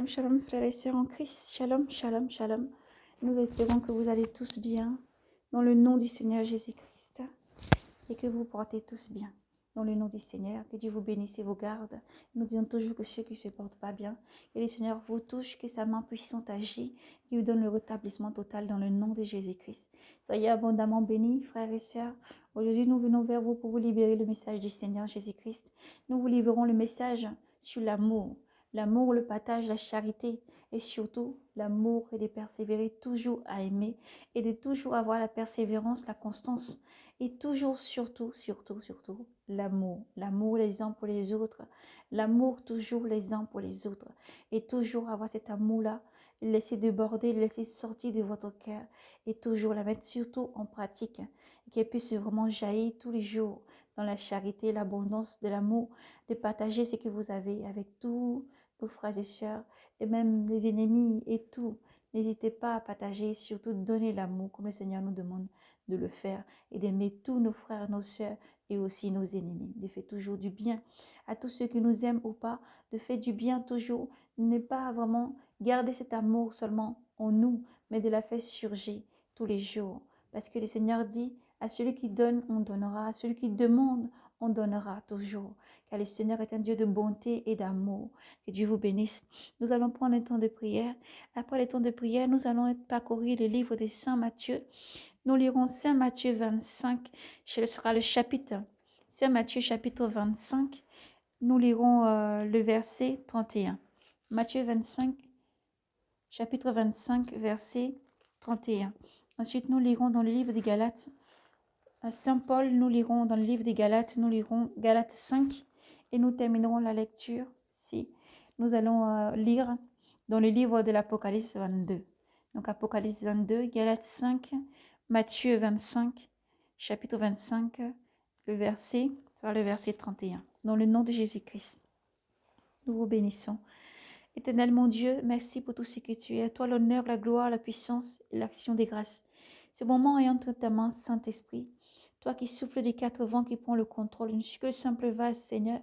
Shalom frères et sœurs en Christ, shalom, shalom, shalom. Nous espérons que vous allez tous bien dans le nom du Seigneur Jésus-Christ et que vous portez tous bien dans le nom du Seigneur. Que Dieu vous bénisse et vous garde. Nous disons toujours que ceux qui ne se portent pas bien, que le Seigneur vous touche, que sa main puissante agit, qui vous donne le rétablissement total dans le nom de Jésus-Christ. Soyez abondamment bénis frères et sœurs. Aujourd'hui, nous venons vers vous pour vous libérer le message du Seigneur Jésus-Christ. Nous vous libérons le message sur l'amour. L'amour, le partage, la charité et surtout l'amour et de persévérer toujours à aimer et de toujours avoir la persévérance, la constance et toujours, surtout, l'amour. L'amour les uns pour les autres, l'amour toujours les uns pour les autres et toujours avoir cet amour-là, laisser déborder, laisser sortir de votre cœur et toujours la mettre surtout en pratique, qu'elle puisse vraiment jaillir tous les jours dans la charité, l'abondance de l'amour, de partager ce que vous avez avec tous nos frères et sœurs, et même les ennemis et tout. N'hésitez pas à partager, surtout donner l'amour, comme le Seigneur nous demande de le faire, et d'aimer tous nos frères, nos sœurs, et aussi nos ennemis. De faire toujours du bien à tous ceux qui nous aiment ou pas, de faire du bien toujours, ne pas vraiment garder cet amour seulement en nous, mais de la faire surgir tous les jours. Parce que le Seigneur dit, à celui qui donne, on donnera, à celui qui demande, on donnera toujours. Car le Seigneur est un Dieu de bonté et d'amour. Que Dieu vous bénisse. Nous allons prendre un temps de prière. Après le temps de prière, nous allons parcourir le livre de Saint Matthieu. Nous lirons Saint Matthieu 25. Ce sera le chapitre. Saint Matthieu chapitre 25. Nous lirons le verset 31. Matthieu 25, chapitre 25, verset 31. Ensuite, nous lirons dans le livre des Galates. À Saint Paul, nous lirons dans le livre des Galates, nous lirons Galates 5 et nous terminerons la lecture si nous allons lire dans le livre de l'Apocalypse 22. Donc Apocalypse 22, Galates 5, Matthieu 25, chapitre 25, le verset 31. Dans le nom de Jésus-Christ, nous vous bénissons. Éternel mon Dieu, merci pour tout ce que tu es. À toi l'honneur, la gloire, la puissance et l'action des grâces. Ce moment est entre ta main, Saint-Esprit. Toi qui souffles des quatre vents, qui prends le contrôle, une que simple vase, Seigneur.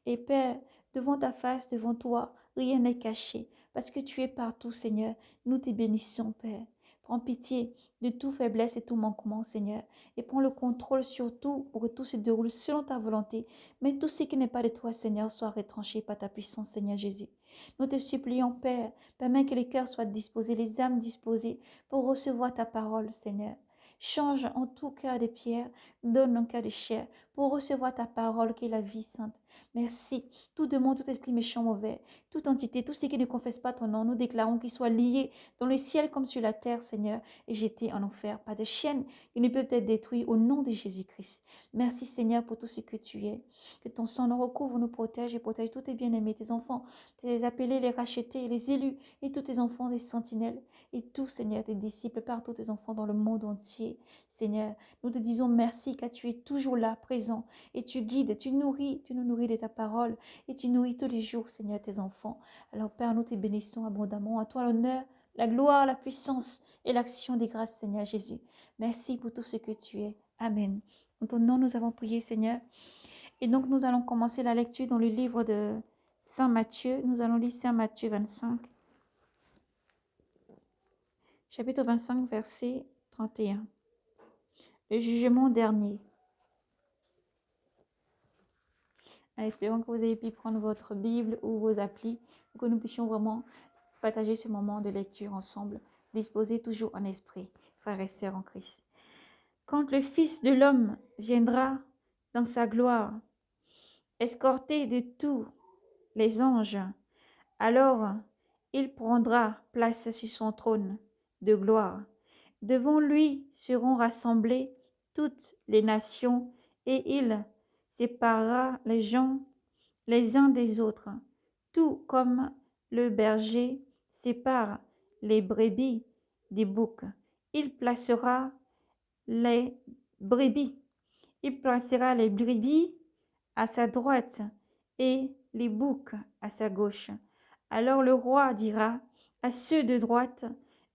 Et Père, devant ta face, devant toi, rien n'est caché, parce que tu es partout, Seigneur. Nous te bénissons, Père. Prends pitié de toute faiblesse et tout manquement, Seigneur, et prends le contrôle sur tout pour que tout se déroule selon ta volonté. Mais tout ce qui n'est pas de toi, Seigneur, soit retranché par ta puissance, Seigneur Jésus. Nous te supplions, Père, permets que les cœurs soient disposés, les âmes disposées pour recevoir ta parole, Seigneur. Change en tout cœur de pierre, donne un cœur de chair pour recevoir ta parole qui est la vie sainte. Merci. Tout démon, tout esprit méchant, mauvais, toute entité, tout ce qui ne confesse pas ton nom, nous déclarons qu'il soit lié dans le ciel comme sur la terre, Seigneur, et jeté en enfer par des chaînes qui ne peuvent être détruites au nom de Jésus-Christ. Merci, Seigneur, pour tout ce que tu es. Que ton sang nous recouvre, nous protège et protège tous tes bien-aimés, tes enfants, tes appelés, les rachetés, les élus et tous tes enfants, des sentinelles et tous, Seigneur, tes disciples, partout tes enfants dans le monde entier. Seigneur, nous te disons merci car tu es toujours là, présent, et tu guides, tu nous nourris de ta parole et tu nourris tous les jours, Seigneur, tes enfants. Alors, Père, nous te bénissons abondamment. À toi l'honneur, la gloire, la puissance et l'action des grâces, Seigneur Jésus. Merci pour tout ce que tu es. Amen. En ton nom, nous avons prié, Seigneur. Et donc, nous allons commencer la lecture dans le livre de Saint Matthieu. Nous allons lire Saint Matthieu 25, chapitre 25, verset 31. Le jugement dernier. En espérant que vous ayez pu prendre votre Bible ou vos applis pour que nous puissions vraiment partager ce moment de lecture ensemble, disposés toujours en esprit, frères et sœurs en Christ. Quand le Fils de l'homme viendra dans sa gloire, escorté de tous les anges, alors il prendra place sur son trône de gloire. Devant lui seront rassemblées toutes les nations et il séparera les gens les uns des autres, tout comme le berger sépare les brebis des boucs. Il placera les brebis, il placera les brebis à sa droite et les boucs à sa gauche. Alors le roi dira à ceux de droite,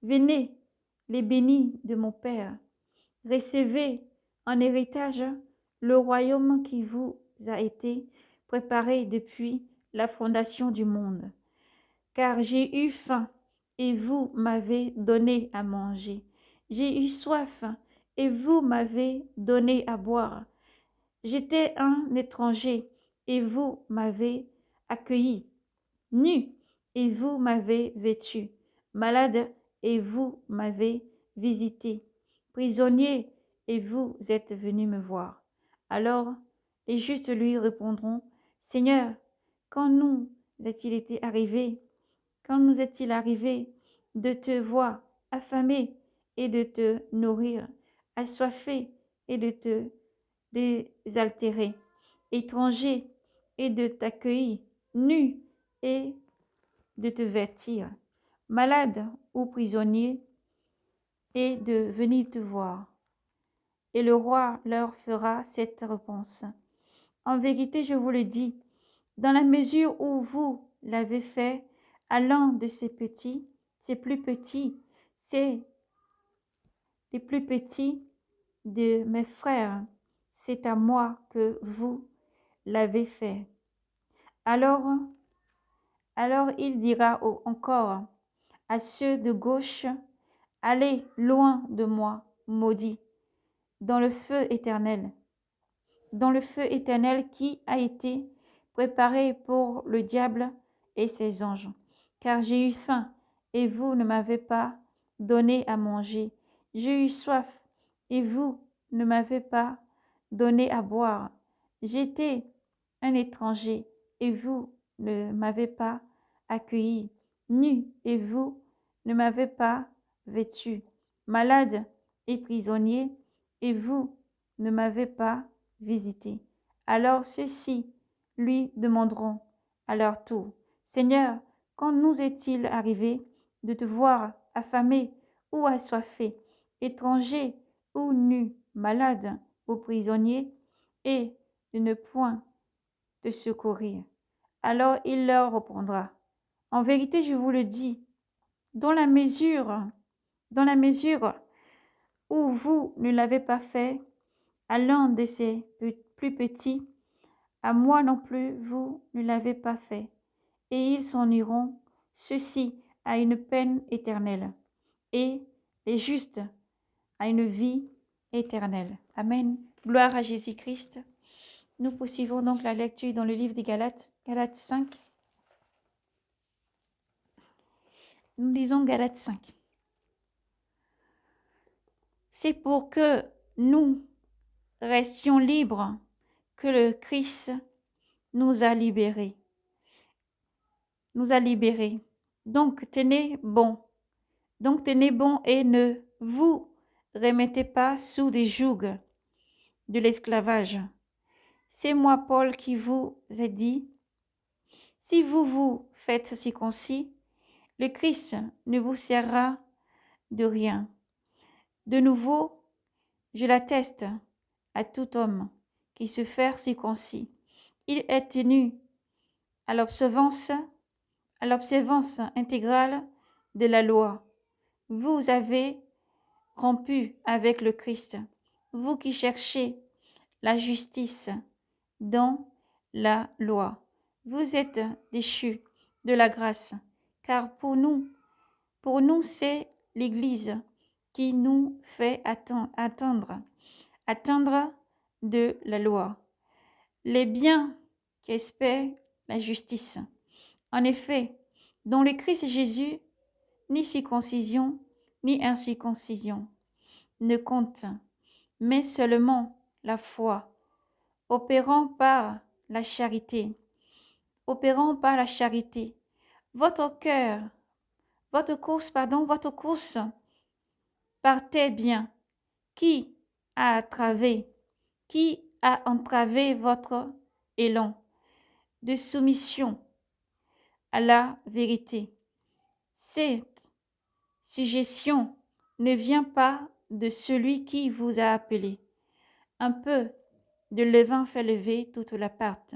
venez, les bénis de mon Père, recevez en héritage le royaume qui vous a été préparé depuis la fondation du monde. car j'ai eu faim et vous m'avez donné à manger. J'ai eu soif et vous m'avez donné à boire. J'étais un étranger et vous m'avez accueilli. Nu et vous m'avez vêtu. Malade et vous m'avez visité. Prisonnier et vous êtes venu me voir. Alors les justes lui répondront, Seigneur, quand nous est-il été arrivé quand nous est-il arrivé de te voir affamé et de te nourrir, assoiffé et de te désaltérer, étranger et de t'accueillir, nu et de te vêtir, malade ou prisonnier et de venir te voir. Et le roi leur fera cette réponse. En vérité, je vous le dis, dans la mesure où vous l'avez fait à l'un de ces petits, ces plus petits, c'est les plus petits de mes frères, c'est à moi que vous l'avez fait. Alors, alors il dira encore à ceux de gauche, allez loin de moi, maudits, dans le feu éternel qui a été préparé pour le diable et ses anges. Car j'ai eu faim, et vous ne m'avez pas donné à manger. J'ai eu soif, et vous ne m'avez pas donné à boire. J'étais un étranger, et vous ne m'avez pas accueilli. Nu, et vous ne m'avez pas vêtu. Malade et prisonnier, et vous ne m'avez pas visité. Alors ceux-ci lui demanderont à leur tour, Seigneur, quand nous est-il arrivé de te voir affamé ou assoiffé, étranger ou nu, malade ou prisonnier, et de ne point te secourir? Alors il leur répondra, en vérité, je vous le dis, dans la mesure où vous ne l'avez pas fait à l'un de ces plus petits, à moi non plus vous ne l'avez pas fait. Et ils s'en iront, ceux-ci à une peine éternelle, et les justes à une vie éternelle. Amen. Gloire à Jésus-Christ. Nous poursuivons donc la lecture dans le livre des Galates, Galates 5. Nous lisons Galates 5. C'est pour que nous restions libres que le Christ nous a libérés. Donc tenez bon. Et ne vous remettez pas sous des jougs de l'esclavage. C'est moi, Paul, qui vous ai dit, si vous vous faites circoncis, le Christ ne vous servira de rien. De nouveau, je l'atteste à tout homme qui se fait circoncis. Il est tenu à l'observance intégrale de la loi. Vous avez rompu avec le Christ, vous qui cherchez la justice dans la loi. Vous êtes déchus de la grâce, car pour nous, c'est l'Église qui nous fait attendre de la loi, les biens qu'espère la justice. En effet, dans le Christ Jésus, ni circoncision, ni incirconcision ne compte, mais seulement la foi, opérant par la charité. Votre course partez bien. Qui a entravé votre élan de soumission à la vérité? Cette suggestion ne vient pas de celui qui vous a appelé. Un peu de levain fait lever toute la pâte.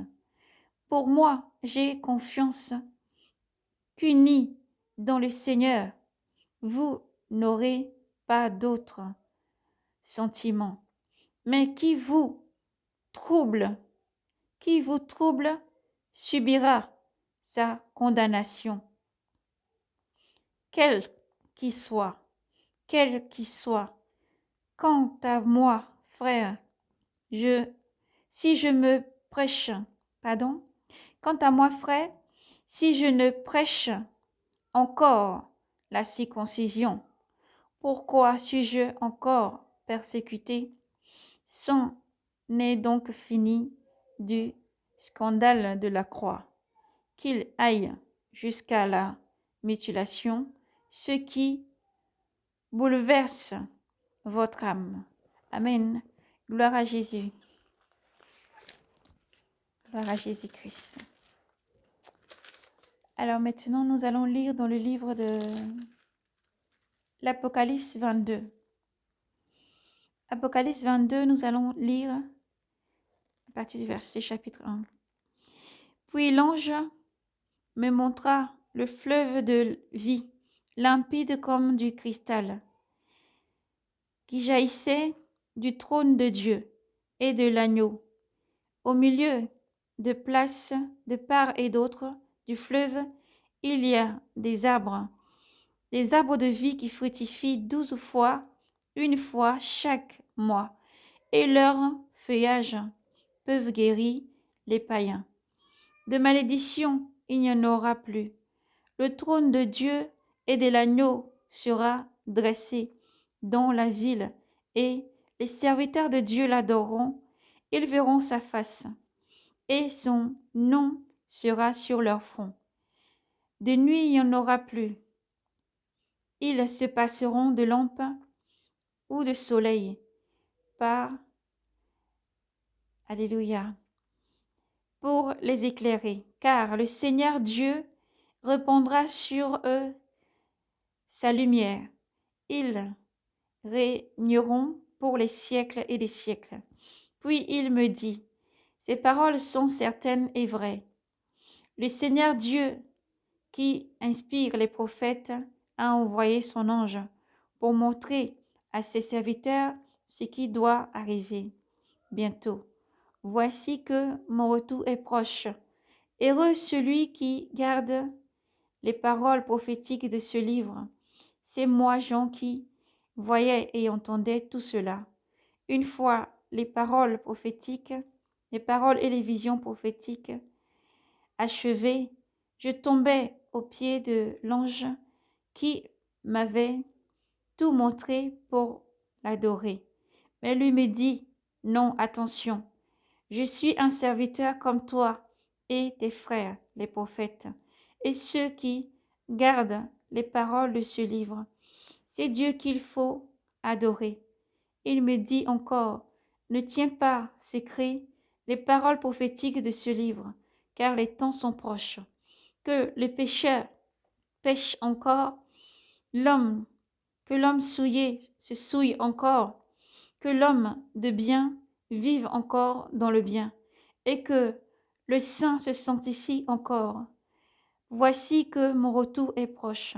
Pour moi, j'ai confiance qu'unis dans le Seigneur, vous n'aurez pas d'autres sentiments. Mais qui vous trouble subira sa condamnation. quel qu'il soit, quel qu'il soit. Quant à moi, frère, si je me prêche, pardon, quant à moi, frère, si je ne prêche encore la circoncision, pourquoi suis-je encore persécuté? C'en est donc fini du scandale de la croix, qu'il aille jusqu'à la mutilation, ce qui bouleverse votre âme. Amen. Gloire à Jésus. Gloire à Jésus-Christ. Alors maintenant, nous allons lire dans le livre de l'Apocalypse 22. Apocalypse 22, nous allons lire à partir du verset chapitre 1. Puis l'ange me montra le fleuve de vie, limpide comme du cristal, qui jaillissait du trône de Dieu et de l'agneau. Au milieu de places de part et d'autre du fleuve, il y a des arbres de vie qui fructifient 12 fois, une fois chaque mois, et leurs feuillages peuvent guérir les païens. De malédiction, il n'y en aura plus. Le trône de Dieu et de l'agneau sera dressé dans la ville, et les serviteurs de Dieu l'adoreront. Ils verront sa face, et son nom sera sur leur front. De nuit, il n'y en aura plus. Ils se passeront de lampe ou de soleil par Alléluia pour les éclairer, car le Seigneur Dieu répandra sur eux sa lumière. Ils régneront pour les siècles et des siècles. Puis il me dit, ces paroles sont certaines et vraies. Le Seigneur Dieu qui inspire les prophètes a envoyé son ange pour montrer à ses serviteurs ce qui doit arriver bientôt. Voici que mon retour est proche. Heureux celui qui garde les paroles prophétiques de ce livre. C'est moi, Jean, qui voyais et entendais tout cela. Une fois les paroles prophétiques, les paroles et les visions prophétiques achevées, je tombai aux pieds de l'ange qui m'avait tout montré pour l'adorer. Mais lui me dit, non, attention, je suis un serviteur comme toi et tes frères, les prophètes, et ceux qui gardent les paroles de ce livre. C'est Dieu qu'il faut adorer. Il me dit encore, ne tiens pas secret les paroles prophétiques de ce livre, car les temps sont proches. Que les pécheurs pêchent encore, que l'homme souillé se souille encore, que l'homme de bien vive encore dans le bien, et que le saint se sanctifie encore. Voici que mon retour est proche,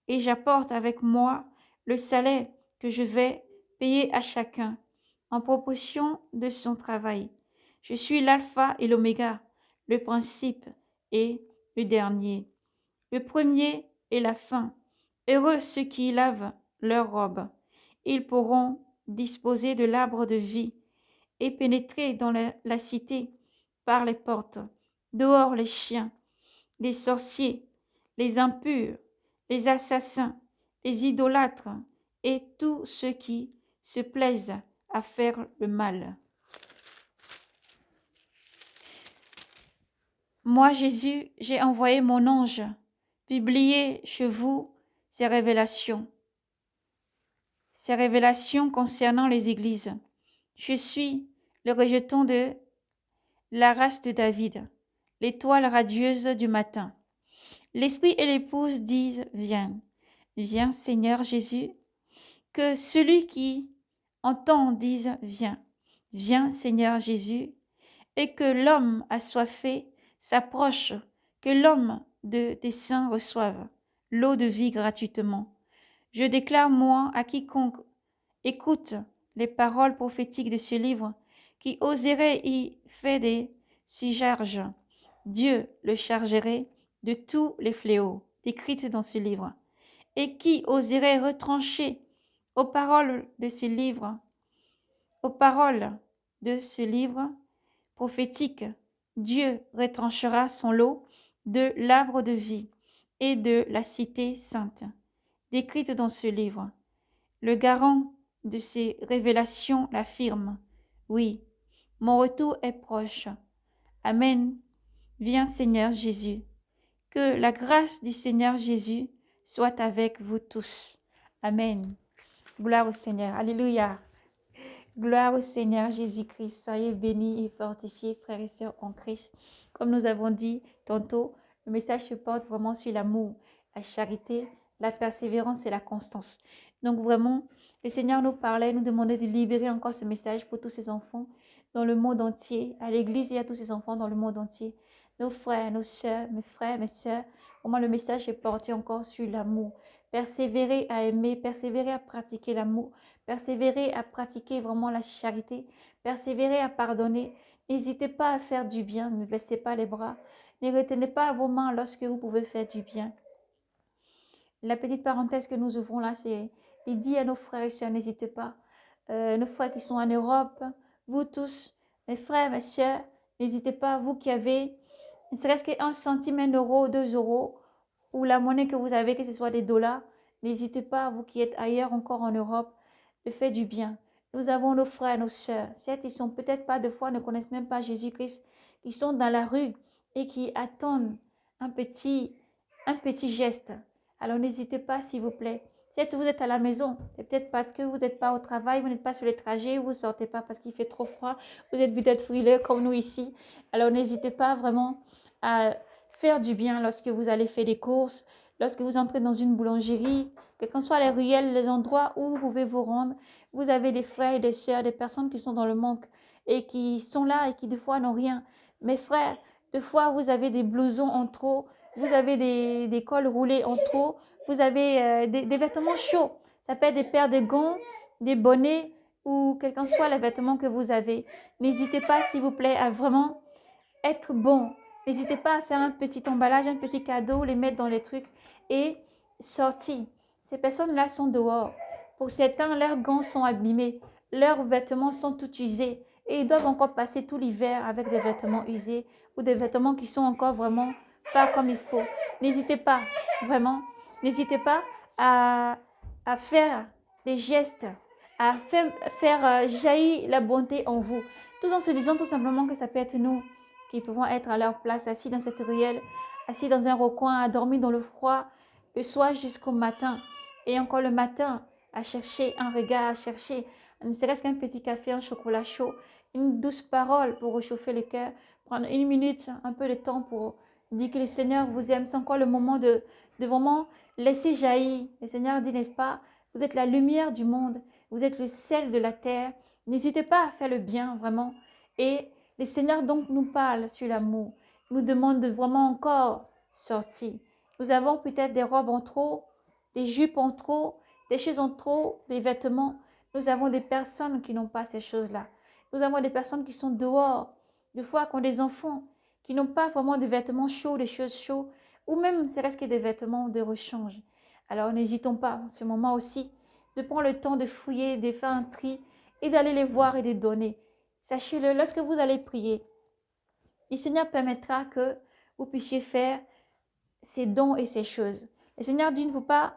et j'apporte avec moi le salaire que je vais payer à chacun, en proportion de son travail. Je suis l'alpha et l'oméga, le principe et le dernier, le premier et la fin. Heureux ceux qui lavent leurs robes. Ils pourront disposer de l'arbre de vie et pénétrer dans la cité par les portes. Dehors les chiens, les sorciers, les impurs, les assassins, les idolâtres et tous ceux qui se plaisent à faire le mal. Moi, Jésus, j'ai envoyé mon ange publier chez vous ces révélations concernant les églises. Je suis le rejeton de la race de David, l'étoile radieuse du matin. L'esprit et l'épouse disent, viens, viens Seigneur Jésus. Que celui qui entend dise, viens, viens Seigneur Jésus. Et que l'homme assoiffé s'approche, que l'homme des saints reçoive l'eau de vie gratuitement. Je déclare, moi, à quiconque écoute les paroles prophétiques de ce livre, qui oserait y faire des surcharges, Dieu le chargerait de tous les fléaux décrits dans ce livre, Et qui oserait retrancher aux paroles de ce livre, aux paroles de ce livre prophétique? Dieu retranchera son lot de l'arbre de vie et de la cité sainte, décrite dans ce livre. Le garant de ces révélations l'affirme. Oui, mon retour est proche. Amen. Viens Seigneur Jésus. Que la grâce du Seigneur Jésus soit avec vous tous. Amen. Gloire au Seigneur. Alléluia. Gloire au Seigneur Jésus-Christ. Soyez bénis et fortifiés, frères et sœurs en Christ. Comme nous avons dit tantôt, le message se porte vraiment sur l'amour, la charité, la persévérance et la constance. Donc vraiment, le Seigneur nous parlait, nous demandait de libérer encore ce message pour tous ses enfants dans le monde entier, à l'Église et à tous ses enfants dans le monde entier. Nos frères, nos sœurs, mes frères, mes sœurs, vraiment le message est porté encore sur l'amour. Persévérer à aimer, persévérer à pratiquer l'amour, persévérer à pratiquer vraiment la charité, persévérer à pardonner. N'hésitez pas à faire du bien, ne baissez pas les bras, ne retenez pas vos mains lorsque vous pouvez faire du bien. La petite parenthèse que nous ouvrons là, c'est, il dit à nos frères et sœurs, n'hésitez pas, nos frères qui sont en Europe, vous tous, mes frères, mes sœurs, n'hésitez pas, vous qui avez, ne serait-ce qu'un centime, 1 euro, 2 euros, ou la monnaie que vous avez, que ce soit des dollars, n'hésitez pas, vous qui êtes ailleurs encore en Europe, de faire du bien. Nous avons nos frères, nos sœurs, certes, ils sont peut-être pas, de fois, ne connaissent même pas Jésus-Christ, qui sont dans la rue et qui attendent un petit geste. Alors n'hésitez pas, s'il vous plaît. Certes, vous êtes à la maison, c'est peut-être parce que vous n'êtes pas au travail, vous n'êtes pas sur le trajet, vous ne sortez pas parce qu'il fait trop froid, vous êtes peut-être frileux comme nous ici. Alors n'hésitez pas vraiment à faire du bien lorsque vous allez faire des courses, lorsque vous entrez dans une boulangerie, quels que soient les ruelles, les endroits où vous pouvez vous rendre. Vous avez des frères et des sœurs, des personnes qui sont dans le manque et qui sont là et qui des fois n'ont rien. Mes frères, des fois vous avez des blousons en trop, vous avez des cols roulés en trop, vous avez des vêtements chauds. Ça peut être des paires de gants, des bonnets ou quel qu'en soit les vêtements que vous avez. N'hésitez pas, s'il vous plaît, à vraiment être bon. N'hésitez pas à faire un petit emballage, un petit cadeau, les mettre dans les trucs et sortir. Ces personnes-là sont dehors. Pour certains, leurs gants sont abîmés, leurs vêtements sont tout usés et ils doivent encore passer tout l'hiver avec des vêtements usés ou des vêtements qui sont encore vraiment pas comme il faut. N'hésitez pas, vraiment, n'hésitez pas à faire des gestes, à faire jaillir la bonté en vous. Tout en se disant tout simplement que ça peut être nous qui pouvons être à leur place, assis dans cette ruelle, assis dans un recoin, à dormir dans le froid, le soir jusqu'au matin. Et encore le matin, à chercher un regard, à chercher, ne serait-ce qu'un petit café, un chocolat chaud, une douce parole pour réchauffer le cœur, prendre 1 minute, un peu de temps pour dire que le Seigneur vous aime. C'est encore le moment de vraiment laisser jaillir. Le Seigneur dit, n'est-ce pas, vous êtes la lumière du monde, vous êtes le sel de la terre. N'hésitez pas à faire le bien, vraiment. Et le Seigneur donc nous parle sur l'amour, nous demande de vraiment encore sortir. Nous avons peut-être des robes en trop, des jupes en trop, des choses en trop, des vêtements. Nous avons des personnes qui n'ont pas ces choses-là. Nous avons des personnes qui sont dehors, des fois qui ont des enfants, qui n'ont pas vraiment des vêtements chauds, des choses chaudes, ou même serait-ce que des vêtements de rechange. Alors n'hésitons pas, en ce moment aussi, de prendre le temps de fouiller, de faire un tri et d'aller les voir et de donner. Sachez-le, lorsque vous allez prier, le Seigneur permettra que vous puissiez faire ces dons et ces choses. Le Seigneur dit, il ne faut pas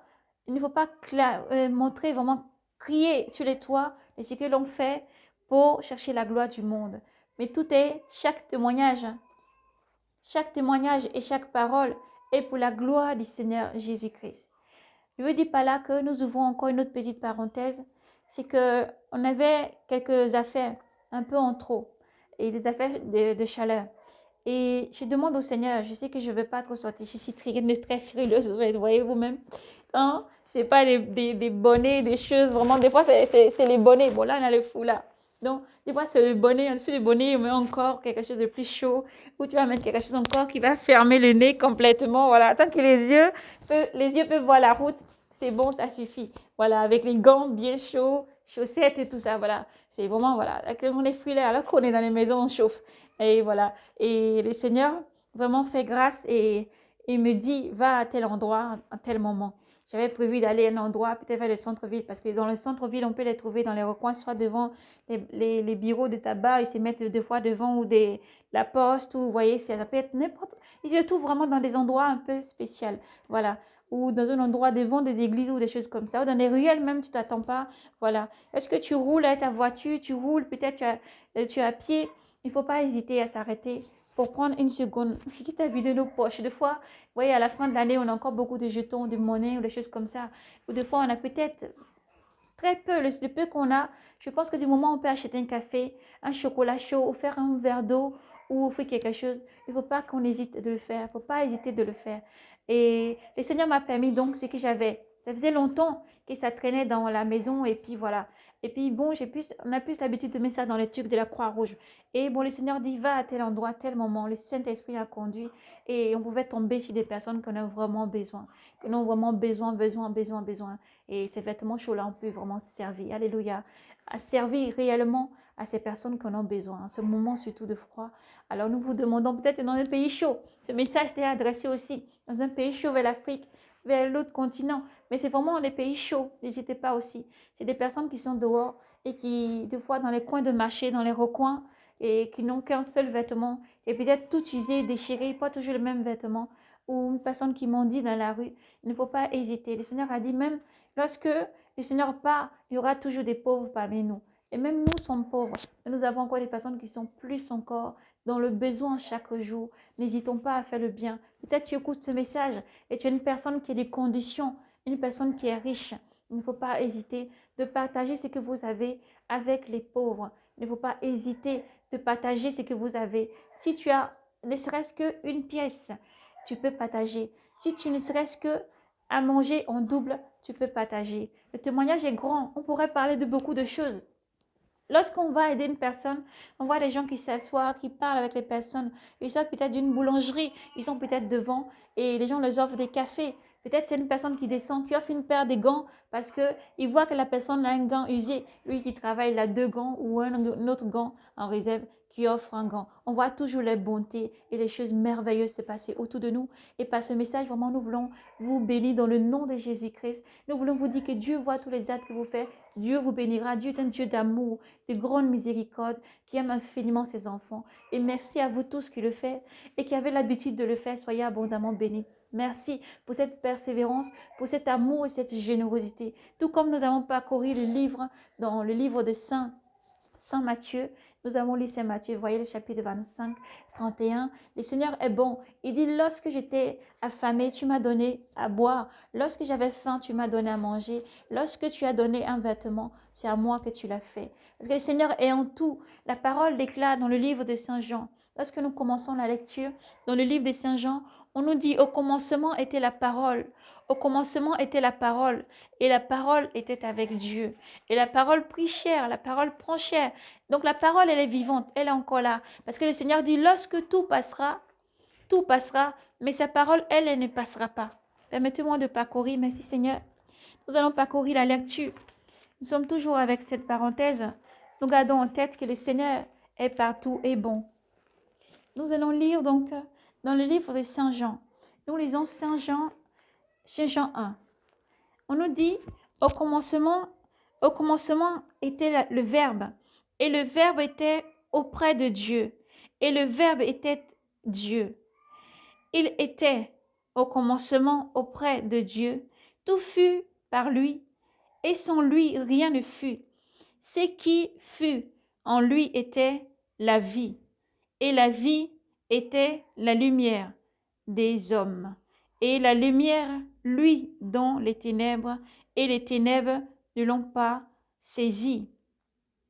montrer, vraiment crier sur les toits de ce que l'on fait pour chercher la gloire du monde. Mais tout est, chaque témoignage et chaque parole est pour la gloire du Seigneur Jésus-Christ. Je veux dire par là que nous ouvrons encore une autre petite parenthèse, c'est qu'on avait quelques affaires un peu en trop et des affaires de chaleur. Et je demande au Seigneur, je sais que je ne vais pas trop sortir, je suis très frileuse, vous voyez vous-même. Hein? Ce n'est pas des bonnets, des choses, vraiment, des fois c'est les bonnets. Bon là on a le foulard. Donc des fois c'est le bonnet, en dessous du bonnet on met encore quelque chose de plus chaud, ou tu vas mettre quelque chose encore qui va fermer le nez complètement, voilà. Tant que les yeux peuvent voir la route, c'est bon, ça suffit. Voilà, avec les gants bien chauds, chaussettes et tout ça, voilà. C'est vraiment, voilà, on est frileux, alors qu'on est dans les maisons, on chauffe. Et voilà. Et le Seigneur vraiment fait grâce et me dit, va à tel endroit, à tel moment. J'avais prévu d'aller à un endroit, peut-être vers le centre-ville, parce que dans le centre-ville, on peut les trouver dans les recoins, soit devant les bureaux de tabac, ils se mettent deux fois devant, ou la poste, ou vous voyez, ça peut être n'importe. Ils se trouvent vraiment dans des endroits un peu spéciaux, voilà. Ou dans un endroit devant des églises ou des choses comme ça, ou dans des ruelles même, tu t'attends pas, voilà. Est-ce que tu roules avec ta voiture, tu roules, peut-être tu es à pied, il ne faut pas hésiter à s'arrêter pour prendre une seconde, quitte à vider nos poches. Des fois, vous voyez, à la fin de l'année, on a encore beaucoup de jetons, de monnaie ou des choses comme ça. Ou des fois, on a peut-être très peu, le peu qu'on a. Je pense que du moment où on peut acheter un café, un chocolat chaud, ou faire un verre d'eau, ou faire quelque chose, il ne faut pas qu'on hésite de le faire. Il ne faut pas hésiter de le faire. Et le Seigneur m'a permis donc ce que j'avais. Ça faisait longtemps que ça traînait dans la maison, et puis voilà. Et puis bon, on a plus l'habitude de mettre ça dans les trucs de la Croix-Rouge. Et bon, le Seigneur dit, va à tel endroit, à tel moment. Le Saint-Esprit a conduit. Et on pouvait tomber sur des personnes qu'on a vraiment besoin. Qu'on a vraiment besoin. Et ces vêtements chauds-là, on peut vraiment servir. Alléluia. À servir réellement à ces personnes qu'on a besoin. En ce moment, surtout de froid. Alors, nous vous demandons peut-être dans un pays chaud. Ce message est adressé aussi dans un pays chaud vers l'Afrique, vers l'autre continent. Mais c'est vraiment les pays chauds. N'hésitez pas aussi. C'est des personnes qui sont dehors et qui, des fois, dans les coins de marché, dans les recoins, et qui n'ont qu'un seul vêtement. Et peut-être tout usé, déchiré, pas toujours le même vêtement. Ou une personne qui mendie dans la rue. Il ne faut pas hésiter. Le Seigneur a dit même, lorsque le Seigneur part, il y aura toujours des pauvres parmi nous. Et même nous sommes pauvres. Et nous avons encore des personnes qui sont plus encore dans le besoin chaque jour. N'hésitons pas à faire le bien. Peut-être tu écoutes ce message et tu es une personne qui a des conditions, une personne qui est riche. Il ne faut pas hésiter de partager ce que vous avez avec les pauvres. Il ne faut pas hésiter de partager ce que vous avez. Si tu as ne serait-ce qu'une pièce, tu peux partager. Si tu ne serait-ce que à manger en double, tu peux partager. Le témoignage est grand. On pourrait parler de beaucoup de choses. Lorsqu'on va aider une personne, on voit des gens qui s'assoient, qui parlent avec les personnes. Ils sortent peut-être d'une boulangerie, ils sont peut-être devant et les gens leur offrent des cafés. Peut-être c'est une personne qui descend, qui offre une paire de gants parce qu'il voit que la personne a un gant usé. Lui qui travaille, il a deux gants ou un autre gant en réserve qui offre un gant. On voit toujours les bontés et les choses merveilleuses se passer autour de nous. Et par ce message, vraiment, nous voulons vous bénir dans le nom de Jésus-Christ. Nous voulons vous dire que Dieu voit tous les actes que vous faites. Dieu vous bénira. Dieu est un Dieu d'amour, de grande miséricorde, qui aime infiniment ses enfants. Et merci à vous tous qui le faites et qui avez l'habitude de le faire. Soyez abondamment bénis. Merci pour cette persévérance, pour cet amour et cette générosité. Tout comme nous avons parcouru le livre, dans le livre de Saint Matthieu, nous avons lu Saint Matthieu, voyez le chapitre 25, 31. Le Seigneur est bon. Il dit, lorsque j'étais affamé, tu m'as donné à boire. Lorsque j'avais faim, tu m'as donné à manger. Lorsque tu as donné un vêtement, c'est à moi que tu l'as fait. Parce que le Seigneur est en tout. La parole déclare dans le livre de Saint Jean. Lorsque nous commençons la lecture, dans le livre de Saint Jean, on nous dit, au commencement était la parole. Au commencement était la parole. Et la parole était avec Dieu. Et la parole prit chair, la parole prend chair. Donc la parole, elle est vivante, elle est encore là. Parce que le Seigneur dit, lorsque tout passera, mais sa parole, elle ne passera pas. Permettez-moi de parcourir, merci Seigneur. Nous allons parcourir la lecture. Nous sommes toujours avec cette parenthèse. Nous gardons en tête que le Seigneur est partout et bon. Nous allons lire donc dans le livre de Saint Jean. Nous lisons Saint Jean 1. On nous dit, au commencement était le Verbe, et le Verbe était auprès de Dieu, et le Verbe était Dieu. Il était au commencement auprès de Dieu, tout fut par lui, et sans lui rien ne fut. Ce qui fut en lui était la vie, et la vie était la lumière des hommes. Et la lumière, lui, dans les ténèbres, et les ténèbres ne l'ont pas saisi.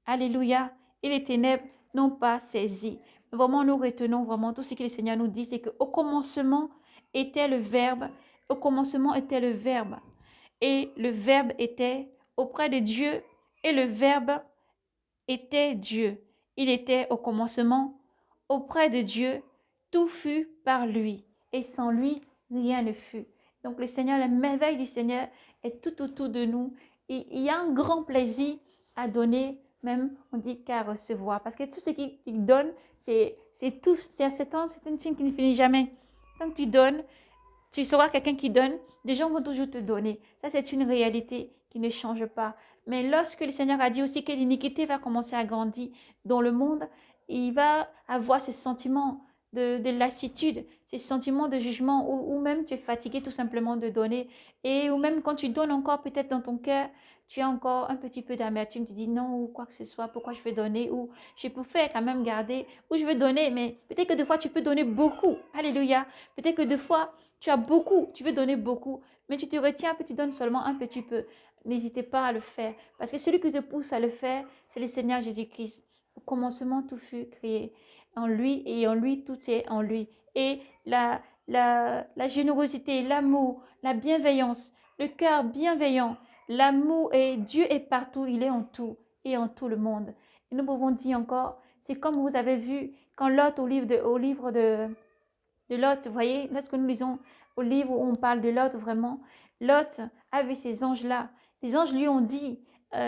Alléluia. Et les ténèbres n'ont pas saisi. Vraiment, nous retenons vraiment tout ce que le Seigneur nous dit, c'est qu'au commencement était le Verbe, au commencement était le Verbe, et le Verbe était auprès de Dieu, et le Verbe était Dieu. Il était au commencement auprès de Dieu, tout fut par lui, et sans lui, rien ne fut. Donc le Seigneur, la merveille du Seigneur est tout autour de nous. Et il y a un grand plaisir à donner, même on dit qu'à recevoir. Parce que tout ce qu'il donne, c'est tout, c'est un c'est une signe qui ne finit jamais. Tant que tu donnes, Tu seras quelqu'un qui donne, des gens vont toujours te donner. Ça, c'est une réalité qui ne change pas. Mais lorsque le Seigneur a dit aussi que l'iniquité va commencer à grandir dans le monde, il va avoir ce sentiment de lassitude, ces sentiments de jugement, ou même tu es fatigué tout simplement de donner, et ou même quand tu donnes encore peut-être dans ton cœur, tu as encore un petit peu d'amertume, tu dis non ou quoi que ce soit, pourquoi je vais donner, ou je préfère quand même garder, ou je veux donner, mais peut-être que des fois tu peux donner beaucoup, alléluia, peut-être que des fois tu as beaucoup, tu veux donner beaucoup, mais tu te retiens, puis tu donnes seulement un petit peu. N'hésitez pas à le faire, parce que celui qui te pousse à le faire, c'est le Seigneur Jésus-Christ. Au commencement, tout fut créé en lui, et en lui, tout est en lui. Et la générosité, l'amour, la bienveillance, le cœur bienveillant, l'amour, et Dieu est partout, il est en tout, et en tout le monde. Et nous pouvons dire encore, c'est comme vous avez vu, quand Lot, au livre de Lot, vous voyez, lorsque nous lisons au livre où on parle de Lot, vraiment, Lot avait ces anges-là. Les anges lui ont dit,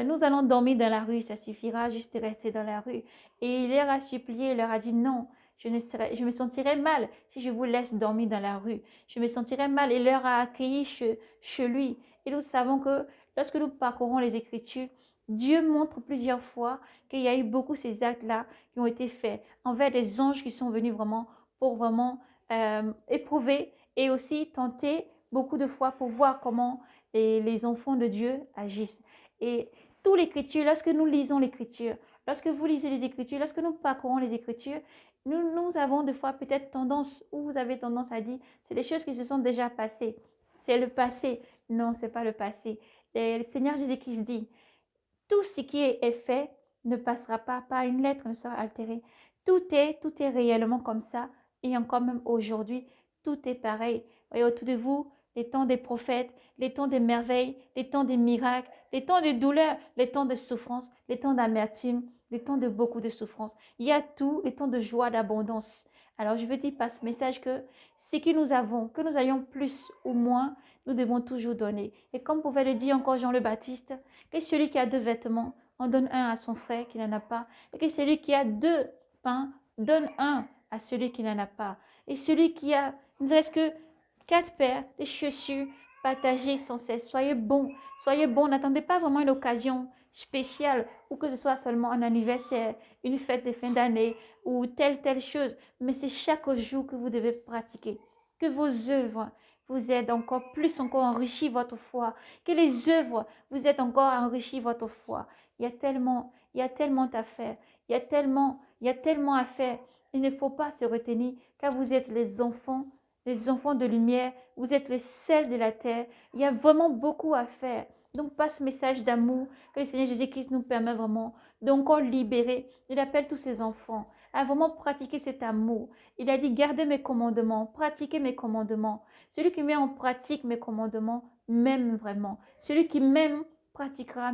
nous allons dormir dans la rue, ça suffira juste de rester dans la rue. Et il leur a supplié, il leur a dit, non, je me sentirais mal si je vous laisse dormir dans la rue. Je me sentirais mal. Il leur a accueilli chez lui. Et nous savons que lorsque nous parcourons les Écritures, Dieu montre plusieurs fois qu'il y a eu beaucoup ces actes-là qui ont été faits envers des anges qui sont venus vraiment pour vraiment éprouver et aussi tenter beaucoup de fois pour voir comment les enfants de Dieu agissent. Et tout l'Écriture, lorsque nous lisons l'Écriture, lorsque vous lisez les Écritures, lorsque nous parcourons les Écritures, nous avons des fois peut-être tendance, ou vous avez tendance à dire, c'est des choses qui se sont déjà passées. C'est le passé. Non, c'est pas le passé. Et le Seigneur Jésus-Christ dit, tout ce qui est fait ne passera pas une lettre ne sera altérée. Tout est réellement comme ça. Et encore même aujourd'hui, tout est pareil. Voyez autour de vous, les temps des prophètes, les temps des merveilles, les temps des miracles, les temps de douleur, les temps de souffrance, les temps d'amertume, les temps de beaucoup de souffrance. Il y a tout, les temps de joie, d'abondance. Alors je veux dire par ce message que ce que nous avons, que nous ayons plus ou moins, nous devons toujours donner. Et comme pouvait le dire encore Jean le Baptiste, que celui qui a 2 vêtements en donne un à son frère qui n'en a pas, et que celui qui a 2 pains donne un à celui qui n'en a pas. Et celui qui a ne serait-ce que 4 paires de chaussures, partagez sans cesse. Soyez bon. N'attendez pas vraiment une occasion spéciale ou que ce soit seulement un anniversaire, une fête de fin d'année ou telle chose. Mais c'est chaque jour que vous devez pratiquer. Que vos œuvres vous aident encore enrichir votre foi. Que les œuvres vous aident encore à enrichir votre foi. Il y a tellement à faire. Il y a tellement à faire. Il ne faut pas se retenir car vous êtes les enfants de lumière, vous êtes le sel de la terre. Il y a vraiment beaucoup à faire. Donc, pas ce message d'amour que le Seigneur Jésus-Christ nous permet vraiment d'encore libérer. Il appelle tous ses enfants à vraiment pratiquer cet amour. Il a dit, gardez mes commandements, pratiquez mes commandements. Celui qui met en pratique mes commandements m'aime vraiment. Celui qui m'aime pratiquera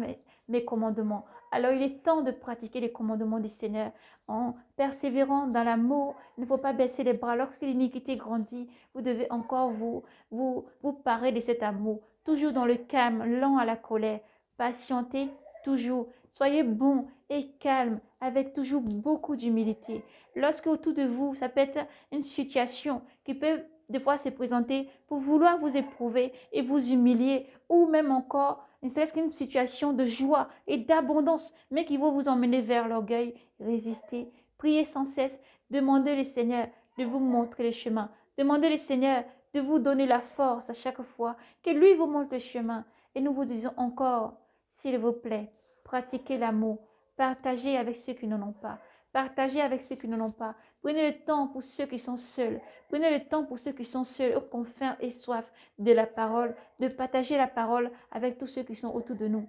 mes commandements. Alors il est temps de pratiquer les commandements du Seigneur en persévérant dans l'amour. Il ne faut pas baisser les bras. Lorsque l'iniquité grandit, vous devez encore vous parer de cet amour. Toujours dans le calme, lent à la colère. Patientez toujours. Soyez bon et calme avec toujours beaucoup d'humilité. Lorsque autour de vous, ça peut être une situation qui peut des fois se présenter pour vouloir vous éprouver et vous humilier, ou même encore, ne serait-ce qu'une situation de joie et d'abondance, mais qui va vous emmener vers l'orgueil. Résistez, priez sans cesse, demandez le Seigneur de vous montrer le chemin, demandez le Seigneur de vous donner la force à chaque fois, que lui vous montre le chemin. Et nous vous disons encore, s'il vous plaît, pratiquez l'amour, partagez avec ceux qui n'en ont pas. Partagez avec ceux qui n'en ont pas. Prenez le temps pour ceux qui sont seuls. Prenez le temps pour ceux qui sont seuls, qui ont faim et soif de la parole, de partager la parole avec tous ceux qui sont autour de nous.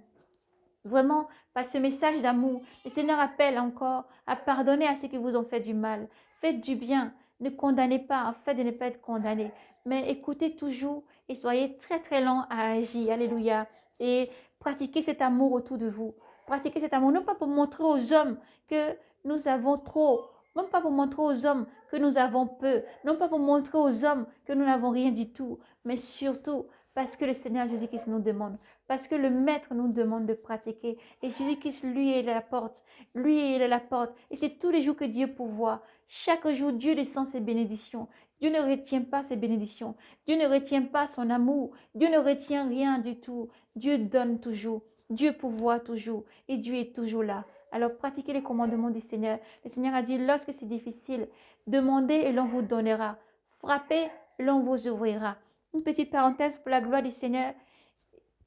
Vraiment, par ce message d'amour, le Seigneur appelle encore à pardonner à ceux qui vous ont fait du mal. Faites du bien. Ne condamnez pas, en fait de ne pas être condamné. Mais écoutez toujours et soyez très très lent à agir. Alléluia. Et pratiquez cet amour autour de vous. Pratiquez cet amour, non pas pour montrer aux hommes que nous avons trop, non pas pour montrer aux hommes que nous avons peu, non pas pour montrer aux hommes que nous n'avons rien du tout, mais surtout parce que le Seigneur Jésus-Christ nous demande. Parce que le Maître nous demande de pratiquer. Et Jésus-Christ, lui, il est la porte. Lui, il est la porte. Et c'est tous les jours que Dieu pourvoit. Chaque jour, Dieu descend ses bénédictions. Dieu ne retient pas ses bénédictions. Dieu ne retient pas son amour. Dieu ne retient rien du tout. Dieu donne toujours. Dieu pourvoit toujours. Et Dieu est toujours là. Alors pratiquez les commandements du Seigneur. Le Seigneur a dit, lorsque c'est difficile, demandez et l'on vous donnera. Frappez, l'on vous ouvrira. Une petite parenthèse pour la gloire du Seigneur.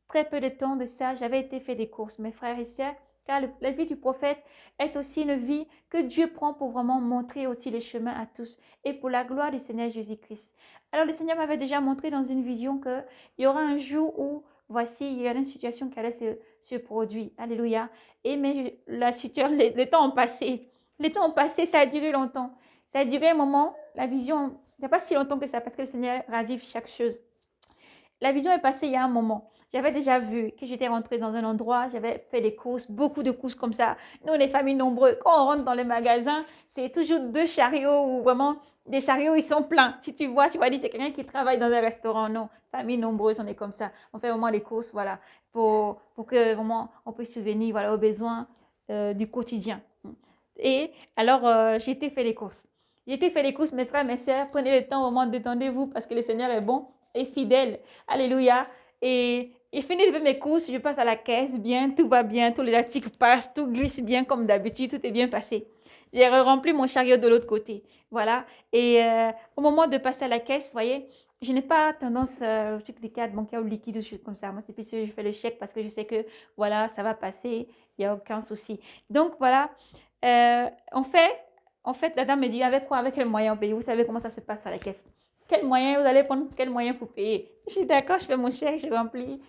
Très peu de temps de ça, j'avais été faire des courses, mes frères et sœurs, car la vie du prophète est aussi une vie que Dieu prend pour vraiment montrer aussi les chemins à tous et pour la gloire du Seigneur Jésus-Christ. Alors le Seigneur m'avait déjà montré dans une vision qu'il y aura un jour où, voici, il y a une situation qui allait se produire. Alléluia. Et mais la situation, les temps ont passé. Les temps ont passé, ça a duré longtemps. Ça a duré un moment, la vision, il n'y a pas si longtemps que ça, parce que le Seigneur ravive chaque chose. La vision est passée il y a un moment. J'avais déjà vu que j'étais rentrée dans un endroit, j'avais fait des courses, beaucoup de courses comme ça. Nous, les familles nombreuses, quand on rentre dans les magasins, c'est toujours 2 chariots ou vraiment des chariots, ils sont pleins. Si tu vois, tu vas dire, c'est quelqu'un qui travaille dans un restaurant. Non, famille nombreuse, on est comme ça. On fait vraiment les courses, voilà, pour que vraiment on puisse subvenir voilà, aux besoins du quotidien. Et alors, j'ai été fait les courses. J'ai été fait les courses, mes frères, mes sœurs, prenez le temps, vraiment, détendez-vous parce que le Seigneur est bon et fidèle. Alléluia. Et fini de faire mes courses, je passe à la caisse, bien, tout va bien, tous les articles passent, tout glisse bien comme d'habitude, tout est bien passé. J'ai rempli mon chariot de l'autre côté. Voilà. Et au moment de passer à la caisse, vous voyez, je n'ai pas tendance au truc des cartes bancaires ou liquides ou choses comme ça. Moi, c'est plus je fais le chèque parce que je sais que, voilà, ça va passer, il n'y a aucun souci. Donc, voilà. En fait, la dame me dit, avec quoi, avec quel moyen on paye? Vous savez comment ça se passe à la caisse. Quel moyen, vous allez prendre quel moyen pour payer? Je suis d'accord, je fais mon chèque, je remplis,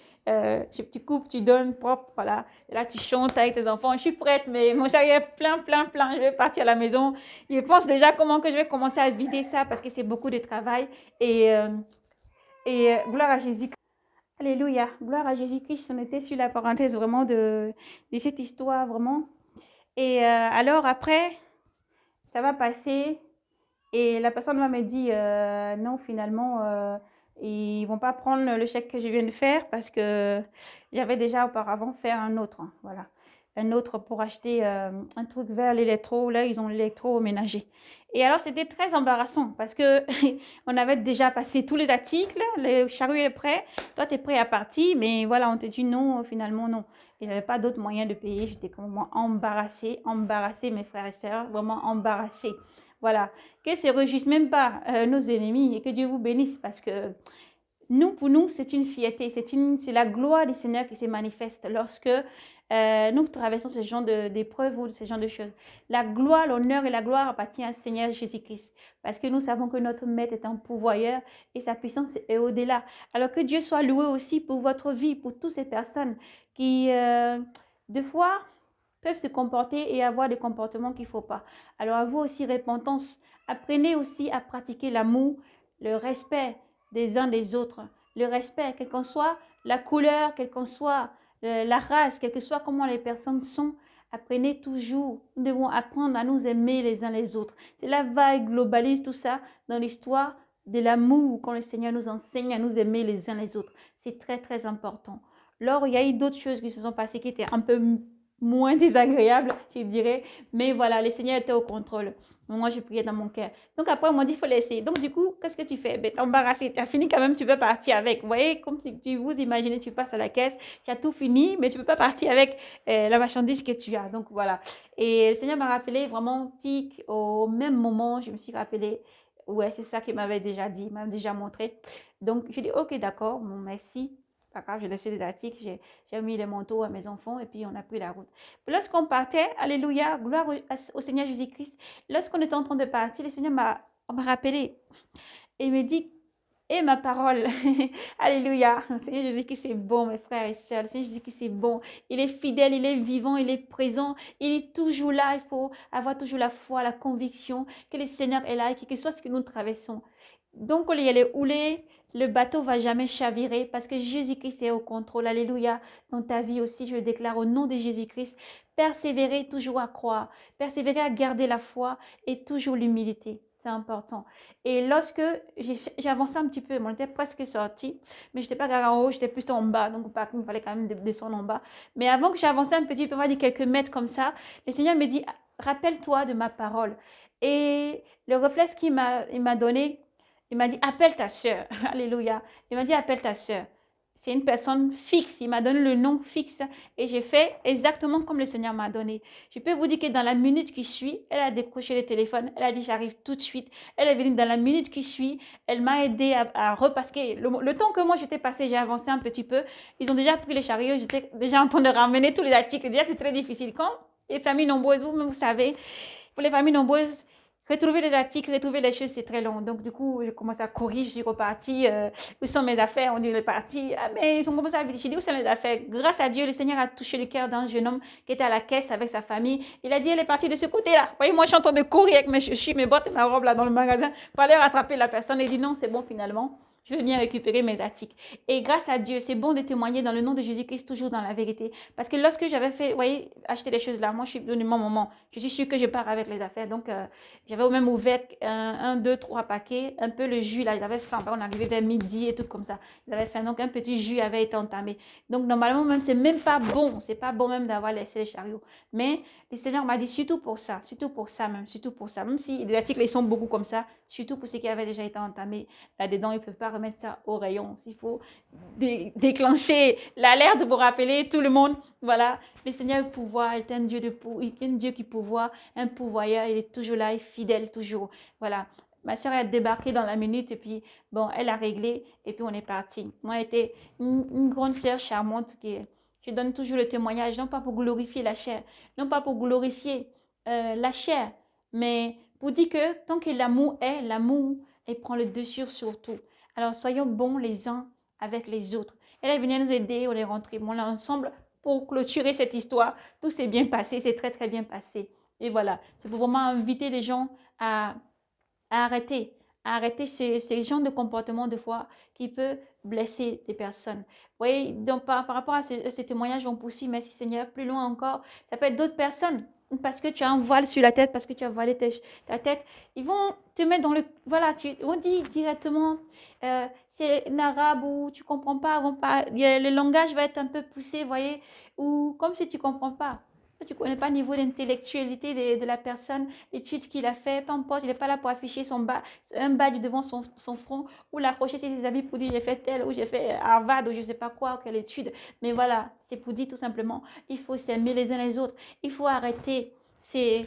tu coupes, tu donnes propre, voilà. Et là, tu chantes avec tes enfants. Je suis prête, mais mon chariot est plein, plein, plein. Je vais partir à la maison. Je pense déjà comment que je vais commencer à vider ça parce que c'est beaucoup de travail. Et, gloire à Jésus. Alléluia, gloire à Jésus-Christ. On était sur la parenthèse vraiment de cette histoire, vraiment. Et alors après, ça va passer et la personne va me dire non, finalement, ils vont pas prendre le chèque que je viens de faire parce que j'avais déjà auparavant fait un autre. Voilà. Un autre pour acheter un truc vers l'électro. Là, ils ont l'électroménager. Et alors, c'était très embarrassant parce que on avait déjà passé tous les articles, le chariot est prêt, toi, tu es prêt à partir, mais voilà, on te dit non, finalement, non. Et j'avais pas d'autre moyen de payer. J'étais complètement embarrassée, mes frères et sœurs, vraiment embarrassée. Voilà. Que se réjouissent même pas nos ennemis et que Dieu vous bénisse parce que nous, pour nous, c'est une fierté, c'est la gloire du Seigneur qui se manifeste lorsque nous traversons ce genre d'épreuves ou ce genre de choses. La gloire, l'honneur et la gloire appartiennent au Seigneur Jésus-Christ parce que nous savons que notre Maître est un pourvoyeur et sa puissance est au-delà. Alors que Dieu soit loué aussi pour votre vie, pour toutes ces personnes qui, des fois, peuvent se comporter et avoir des comportements qu'il ne faut pas. Alors à vous aussi, repentance. Apprenez aussi à pratiquer l'amour, le respect des uns des autres. Le respect, quelle qu'en soit la couleur, quelle qu'en soit la race, quelle que soit comment les personnes sont, apprenez toujours. Nous devons apprendre à nous aimer les uns les autres. C'est la vague globalise tout ça dans l'histoire de l'amour quand le Seigneur nous enseigne à nous aimer les uns les autres. C'est très, très important. Alors, il y a eu d'autres choses qui se sont passées qui étaient un peu moins désagréables, je dirais. Mais voilà, le Seigneur était au contrôle. Moi, je priais dans mon cœur. Donc après, on m'a dit, il faut laisser. Donc du coup, qu'est-ce que tu fais? Ben, t'es embarrassé. Tu as fini quand même, tu peux partir avec. Vous voyez, comme si tu vous imaginez, tu passes à la caisse, tu as tout fini, mais tu ne peux pas partir avec la marchandise que tu as. Donc voilà. Et le Seigneur m'a rappelé vraiment, tic, au même moment, je me suis rappelé, ouais, c'est ça qu'il m'avait déjà dit, il m'a déjà montré. Donc, je dis, ok, d'accord, bon, merci. Pas grave, j'ai laissé les articles, j'ai mis les manteaux à mes enfants et puis on a pris la route. Lorsqu'on partait, alléluia, gloire au Seigneur Jésus-Christ, lorsqu'on était en train de partir, le Seigneur m'a rappelé et il me dit, et ma parole, alléluia, le Seigneur Jésus-Christ c'est bon, mes frères et sœurs, le Seigneur Jésus-Christ c'est bon, il est fidèle, il est vivant, il est présent, il est toujours là, il faut avoir toujours la foi, la conviction que le Seigneur est là et que ce soit ce que nous traversons. Donc, il y a les houlets, le bateau va jamais chavirer parce que Jésus-Christ est au contrôle. Alléluia. Dans ta vie aussi, je le déclare au nom de Jésus-Christ. Persévérer toujours à croire, persévérer à garder la foi et toujours l'humilité. C'est important. Et lorsque j'ai avancé un petit peu, on était presque sorti, mais je n'étais pas garé en haut, j'étais plus en bas. Donc, il fallait quand même descendre en bas. Mais avant que j'avance un petit peu, on va dire quelques mètres comme ça, le Seigneur me dit, rappelle-toi de ma parole. Et le réflexe qu'il m'a donné, Il m'a dit, appelle ta sœur. Alléluia. Il m'a dit, appelle ta sœur. C'est une personne fixe. Il m'a donné le nom fixe et j'ai fait exactement comme le Seigneur m'a donné. Je peux vous dire que dans la minute qui suit, elle a décroché le téléphone. Elle a dit, j'arrive tout de suite. Elle est venue dans la minute qui suit. Elle m'a aidé à repasser. Le temps que moi j'étais passé, j'ai avancé un petit peu. Ils ont déjà pris les chariots. J'étais déjà en train de ramener tous les articles. Déjà, c'est très difficile. Quand les familles nombreuses, vous savez, pour les familles nombreuses, retrouver les articles, retrouver les choses, c'est très long. Donc, du coup, je commence à courir, je suis repartie. Où sont mes affaires? On dit, les parties. Ah, mais ils ont commencé à vérifier. J'ai dit, où sont les affaires? Grâce à Dieu, le Seigneur a touché le cœur d'un jeune homme qui était à la caisse avec sa famille. Il a dit, elle est partie de ce côté-là. Vous voyez, moi, je suis en train de courir avec mes chaussures, mes bottes et ma robe là dans le magasin pour aller rattraper la personne. Il dit, non, c'est bon finalement. Je vais bien récupérer mes articles. Et grâce à Dieu, c'est bon de témoigner dans le nom de Jésus-Christ, toujours dans la vérité. Parce que lorsque j'avais fait, vous voyez, acheter les choses là, moi, je suis venue mon moment. Je suis sûre que je pars avec les affaires. Donc, j'avais même ouvert un, deux, trois paquets, un peu le jus là. J'avais faim. On arrivait vers midi et tout comme ça. J'avais faim. Donc, un petit jus avait été entamé. Donc, normalement, même, c'est même pas bon. C'est pas bon même d'avoir laissé les chariots. Mais le Seigneur m'a dit surtout pour ça même, surtout pour ça. Même si les articles ils sont beaucoup comme ça, surtout pour ceux qui avaient déjà été entamés là-dedans, ils ne peuvent pas remettre ça au rayon. S'il faut déclencher l'alerte pour rappeler tout le monde, voilà. Le Seigneur est pouvoir, est un Dieu, un Dieu qui pouvoir, un pourvoyeur, il est toujours là, il est fidèle toujours. Voilà. Ma soeur a débarqué dans la minute et puis, bon, elle a réglé et puis on est parti. Moi, elle était une grande sœur charmante qui je donne toujours le témoignage, non pas pour glorifier la chair, non pas pour glorifier la chair, mais pour dire que tant que l'amour est, l'amour, elle prend le dessus sur tout. Alors, soyons bons les uns avec les autres. Elle est venue nous aider, on est rentrés. Bon, là, ensemble, pour clôturer cette histoire, tout s'est bien passé, c'est très, très bien passé. Et voilà, c'est pour vraiment inviter les gens à, à arrêter, à arrêter ces genres de comportements de foi qui peut blesser des personnes. Vous voyez, donc par rapport à ces témoignages, on poursuit, merci Seigneur, plus loin encore, ça peut être d'autres personnes parce que tu as un voile sur la tête, parce que tu as voilé ta tête, ils vont te mettre dans le... Voilà, on dit directement, c'est un arabe ou tu comprends pas, le langage va être un peu poussé, vous voyez, ou comme si tu comprends pas. Tu ne connais pas le niveau d'intellectualité de la personne, l'étude qu'il a fait, peu importe, il n'est pas là pour afficher un badge devant son front ou l'accrocher sur ses habits pour dire j'ai fait tel ou j'ai fait Harvard ou je ne sais pas quoi, ou quelle étude. Mais voilà, c'est pour dire tout simplement, il faut s'aimer les uns les autres. Il faut arrêter ces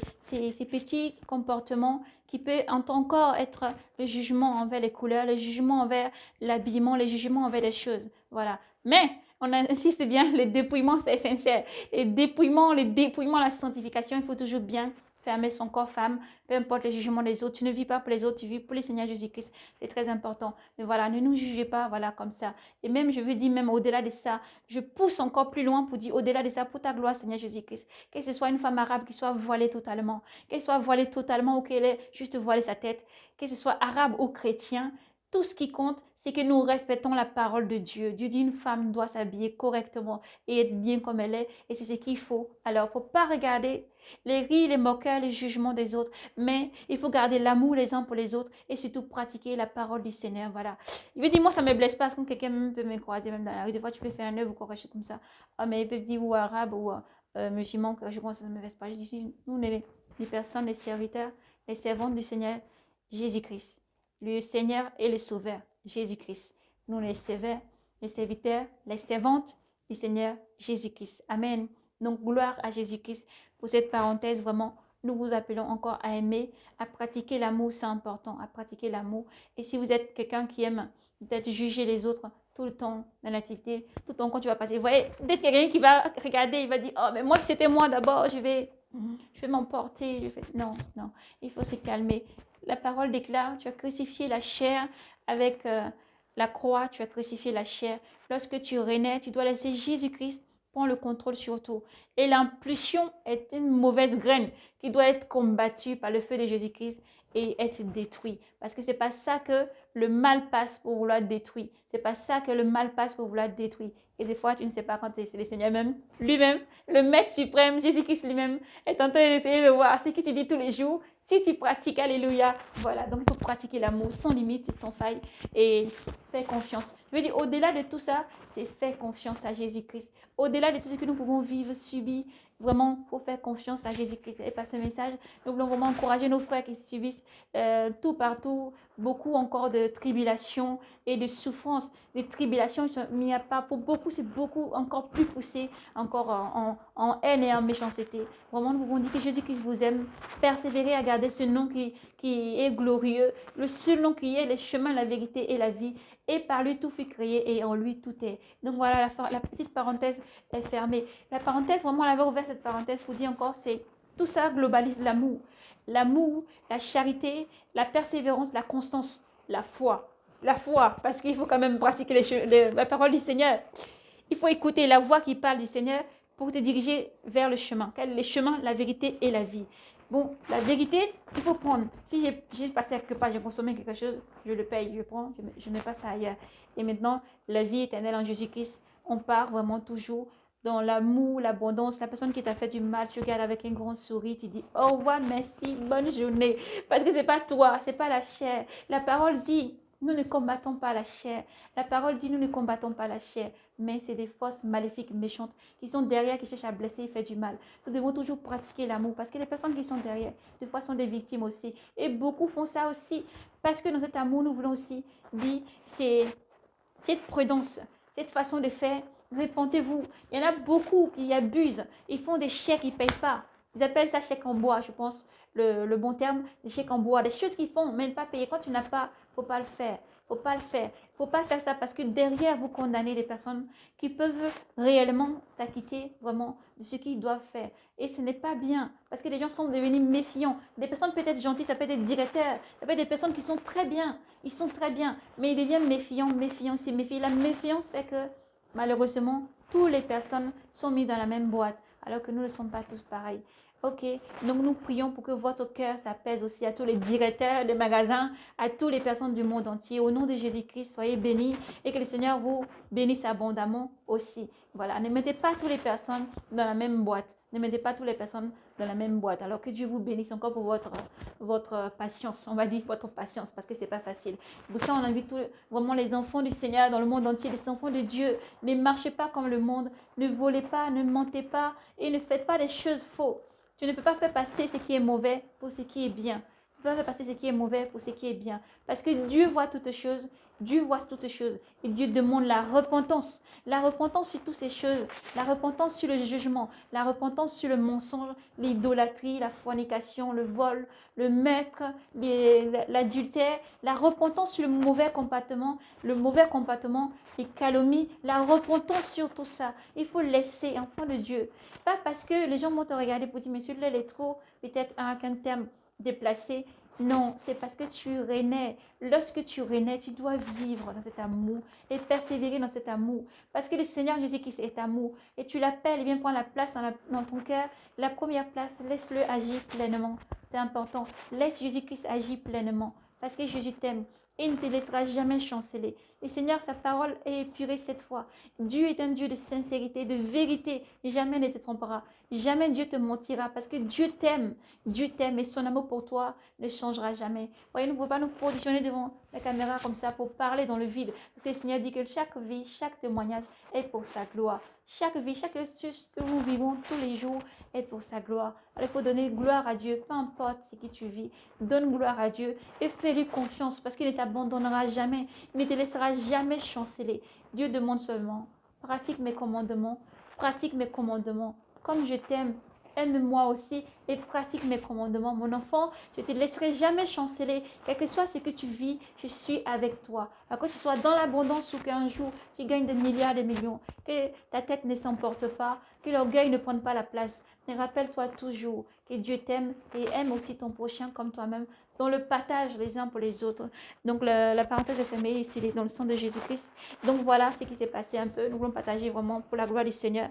petits comportements qui peut encore être le jugement envers les couleurs, le jugement envers l'habillement, le jugement envers les choses. Voilà. Mais on insiste bien, le dépouillement, c'est sincère. Le dépouillement, la sanctification, il faut toujours bien fermer son corps femme, peu importe les jugements des autres. Tu ne vis pas pour les autres, tu vis pour le Seigneur Jésus-Christ. C'est très important. Mais voilà, ne nous jugez pas, voilà, comme ça. Et même, je veux dire, même au-delà de ça, je pousse encore plus loin pour dire, au-delà de ça, pour ta gloire, Seigneur Jésus-Christ. Que ce soit une femme arabe qui soit voilée totalement, qu'elle soit voilée totalement ou qu'elle ait juste voilé sa tête, que ce soit arabe ou chrétien, tout ce qui compte, c'est que nous respectons la parole de Dieu. Dieu dit une femme doit s'habiller correctement et être bien comme elle est. Et c'est ce qu'il faut. Alors, il ne faut pas regarder les rires, les moqueurs, les jugements des autres. Mais il faut garder l'amour les uns pour les autres et surtout pratiquer la parole du Seigneur. Voilà. Il veut dire, moi, ça ne me blesse pas parce que quelqu'un peut me croiser même dans la rue. Des fois, tu peux faire un œuvre ou quelque chose comme ça. Ah, mais il peut dire ou arabe ou musulman, quelque chose comme ça ne me blesse pas. Je dis, nous, on est les personnes, les serviteurs, les servantes du Seigneur Jésus-Christ. Le Seigneur est le Sauveur, Jésus-Christ. Nous, les serviteurs, les servantes du Seigneur Jésus-Christ. Amen. Donc, gloire à Jésus-Christ. Pour cette parenthèse, vraiment, nous vous appelons encore à aimer, à pratiquer l'amour, c'est important, à pratiquer l'amour. Et si vous êtes quelqu'un qui aime peut-être juger les autres tout le temps dans l'activité, tout le temps quand tu vas passer, vous voyez, peut-être quelqu'un qui va regarder, il va dire, oh, mais moi, si c'était moi d'abord, je vais m'emporter. Non, non, il faut se calmer. La parole déclare, tu as crucifié la chair avec la croix, tu as crucifié la chair. Lorsque tu renais, tu dois laisser Jésus-Christ prendre le contrôle sur tout. Et l'impulsion est une mauvaise graine qui doit être combattue par le feu de Jésus-Christ et être détruit. Parce que c'est pas ça que le mal passe pour vouloir détruire. C'est pas ça que le mal passe pour vouloir détruire. Et des fois, tu ne sais pas quand c'est le Seigneur même, lui-même, le Maître suprême, Jésus-Christ lui-même, est en train d'essayer de voir ce que tu dis tous les jours. Si tu pratiques, alléluia. Voilà, donc il faut pratiquer l'amour sans limite et sans faille et faire confiance. Je veux dire, au-delà de tout ça, c'est faire confiance à Jésus-Christ. Au-delà de tout ce que nous pouvons vivre, subir, vraiment, il faut faire confiance à Jésus-Christ. Et par ce message, nous voulons vraiment encourager nos frères qui subissent tout partout, beaucoup encore de tribulations et de souffrances. Les tribulations, il n'y a pas, pour beaucoup, c'est beaucoup encore plus poussé, encore en haine et en méchanceté. Vraiment, nous pouvons dire que Jésus-Christ vous aime. Persévérez à garder ce nom qui est glorieux, le seul nom qui est les chemins, la vérité et la vie. Et par lui, tout fut créé et en lui, tout est. Donc voilà, la petite parenthèse est fermée. La parenthèse, vraiment, on avait ouvert cette parenthèse, il faut dire encore, c'est tout ça globalise l'amour. L'amour, la charité, la persévérance, la constance, la foi. La foi, parce qu'il faut quand même pratiquer la parole du Seigneur. Il faut écouter la voix qui parle du Seigneur pour te diriger vers le chemin. Quel est le chemin, la vérité et la vie. Bon, la vérité, il faut prendre. Si j'ai passé quelque part, j'ai consommé quelque chose, je le paye, je prends, je mets pas ça ailleurs. Et maintenant, la vie éternelle en Jésus-Christ, on part vraiment toujours dans l'amour, l'abondance. La personne qui t'a fait du mal, tu regardes avec un grand sourire, tu dis au revoir, merci, bonne journée. Parce que c'est pas toi, c'est pas la chair. La parole dit, nous ne combattons pas la chair. La parole dit, nous ne combattons pas la chair. Mais c'est des forces maléfiques, méchantes, qui sont derrière, qui cherchent à blesser et faire du mal. Nous devons toujours pratiquer l'amour, parce que les personnes qui sont derrière, des fois, sont des victimes aussi. Et beaucoup font ça aussi, parce que dans cet amour, nous voulons aussi dire, c'est cette prudence, cette façon de faire, répentez-vous. Il y en a beaucoup qui abusent, ils font des chèques, ils ne payent pas. Ils appellent ça chèque en bois, je pense, le bon terme, des chèques en bois, des choses qu'ils font, mais ne pas payer. Quand tu n'as pas, il ne faut pas le faire. Il ne faut pas le faire. Il ne faut pas faire ça parce que derrière, vous condamnez des personnes qui peuvent réellement s'acquitter vraiment de ce qu'ils doivent faire. Et ce n'est pas bien parce que les gens sont devenus méfiants. Des personnes peut être gentilles, ça peut être des directeurs, ça peut être des personnes qui sont très bien. Ils sont très bien, mais ils deviennent méfiants, méfiants, c'est méfiant. La méfiance fait que, malheureusement, toutes les personnes sont mises dans la même boîte, alors que nous ne sommes pas tous pareils. Ok, donc nous prions pour que votre cœur s'apaise aussi à tous les directeurs des magasins, à toutes les personnes du monde entier. Au nom de Jésus-Christ, soyez bénis et que le Seigneur vous bénisse abondamment aussi. Voilà, ne mettez pas toutes les personnes dans la même boîte. Ne mettez pas toutes les personnes dans la même boîte. Alors que Dieu vous bénisse encore pour votre patience. On va dire votre patience parce que c'est pas facile. Pour ça, on invite vraiment les enfants du Seigneur dans le monde entier, les enfants de Dieu. Ne marchez pas comme le monde. Ne volez pas, ne mentez pas et ne faites pas des choses fausses. Tu ne peux pas faire passer ce qui est mauvais pour ce qui est bien. Tu ne peux pas faire passer ce qui est mauvais pour ce qui est bien. Parce que Dieu voit toutes choses. Dieu voit toutes choses. Et Dieu demande la repentance. La repentance sur toutes ces choses. La repentance sur le jugement. La repentance sur le mensonge, l'idolâtrie, la fornication, le vol, le meurtre, l'adultère. La repentance sur le mauvais comportement, les calomnies. La repentance sur tout ça. Il faut laisser, enfant de Dieu. Pas parce que les gens vont te regarder pour dire, mais celui-là, il est trop, peut-être avec un terme déplacé. Non, c'est parce que tu renais. Lorsque tu renais, tu dois vivre dans cet amour et persévérer dans cet amour. Parce que le Seigneur Jésus-Christ est amour. Et tu l'appelles, il vient prendre la place dans ton cœur. La première place, laisse-le agir pleinement. C'est important. Laisse Jésus-Christ agir pleinement. Parce que Jésus t'aime. Et il ne te laissera jamais chanceler. Et Seigneur, sa parole est épurée cette fois. Dieu est un Dieu de sincérité, de vérité. Jamais ne te trompera. Jamais Dieu te mentira parce que Dieu t'aime. Dieu t'aime et son amour pour toi ne changera jamais. Voyez, nous ne pouvons pas nous positionner devant la caméra comme ça pour parler dans le vide. Parce que le Seigneur dit que chaque vie, chaque témoignage est pour sa gloire. Chaque vie, chaque chose que nous vivons tous les jours est pour sa gloire. Alors il faut donner gloire à Dieu, peu importe ce que tu vis. Donne gloire à Dieu et fais-lui confiance parce qu'il ne t'abandonnera jamais. Il ne te laissera jamais chanceler. Dieu demande seulement, pratique mes commandements, pratique mes commandements. Comme je t'aime, aime-moi aussi et pratique mes commandements. Mon enfant, je ne te laisserai jamais chanceler. Quel que soit ce que tu vis, je suis avec toi. Que ce soit dans l'abondance ou qu'un jour tu gagnes des milliards, des millions. Que ta tête ne s'emporte pas, que l'orgueil ne prenne pas la place. Mais rappelle-toi toujours que Dieu t'aime et aime aussi ton prochain comme toi-même, dans le partage les uns pour les autres. Donc la parenthèse est fermée ici dans le sang de Jésus-Christ. Donc voilà ce qui s'est passé un peu. Nous voulons partager vraiment pour la gloire du Seigneur.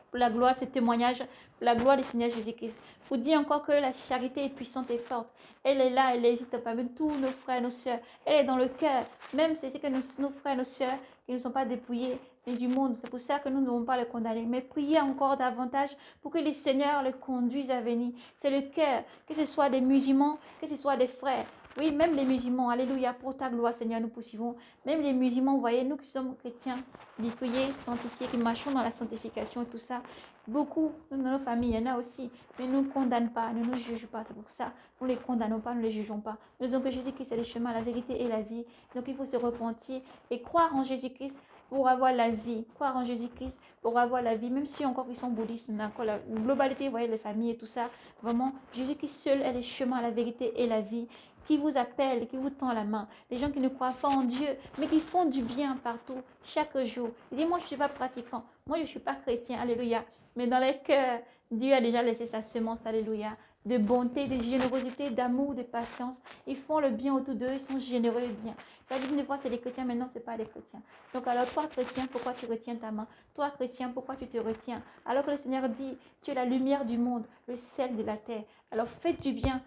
Pour la gloire, ce témoignage, pour la gloire du Seigneur Jésus-Christ. Il faut dire encore que la charité est puissante et forte. Elle est là, elle n'hésite pas. Même tous nos frères, nos sœurs, elle est dans le cœur. Même c'est que nos frères, nos sœurs qui ne sont pas dépouillés, mais du monde. C'est pour ça que nous ne devons pas les condamner, mais prier encore davantage pour que le Seigneur les conduise à venir. C'est le cœur, que ce soit des musulmans, que ce soit des frères. Oui, même les musulmans, alléluia, pour ta gloire, Seigneur, nous poursuivons. Même les musulmans, vous voyez, nous qui sommes chrétiens, disciplinés, sanctifiés, qui marchons dans la sanctification et tout ça, beaucoup dans nos familles, il y en a aussi, mais nous ne condamnent pas, ne nous juge pas. C'est pour ça, nous ne les condamnons pas, nous ne les jugeons pas. Nous disons que Jésus-Christ est le chemin, la vérité et la vie. Donc il faut se repentir et croire en Jésus-Christ pour avoir la vie. Croire en Jésus-Christ pour avoir la vie, même si encore ils sont bouddhistes, mais encore la globalité, vous voyez, les familles et tout ça. Vraiment, Jésus-Christ seul est le chemin, la vérité et la vie, qui vous appelle, qui vous tend la main. Les gens qui ne croient pas en Dieu, mais qui font du bien partout, chaque jour. Il dit, moi, je ne suis pas pratiquant. Moi, je ne suis pas chrétien. Alléluia. Mais dans les cœurs, Dieu a déjà laissé sa semence. Alléluia. De bonté, de générosité, d'amour, de patience. Ils font le bien autour d'eux. Ils sont généreux et bien. La Bible une fois, c'est des chrétiens. Maintenant, ce n'est pas des chrétiens. Donc, alors, toi, chrétien, pourquoi tu retiens ta main? Toi, chrétien, pourquoi tu te retiens? Alors que le Seigneur dit, tu es la lumière du monde, le sel de la terre. Alors, faites du bien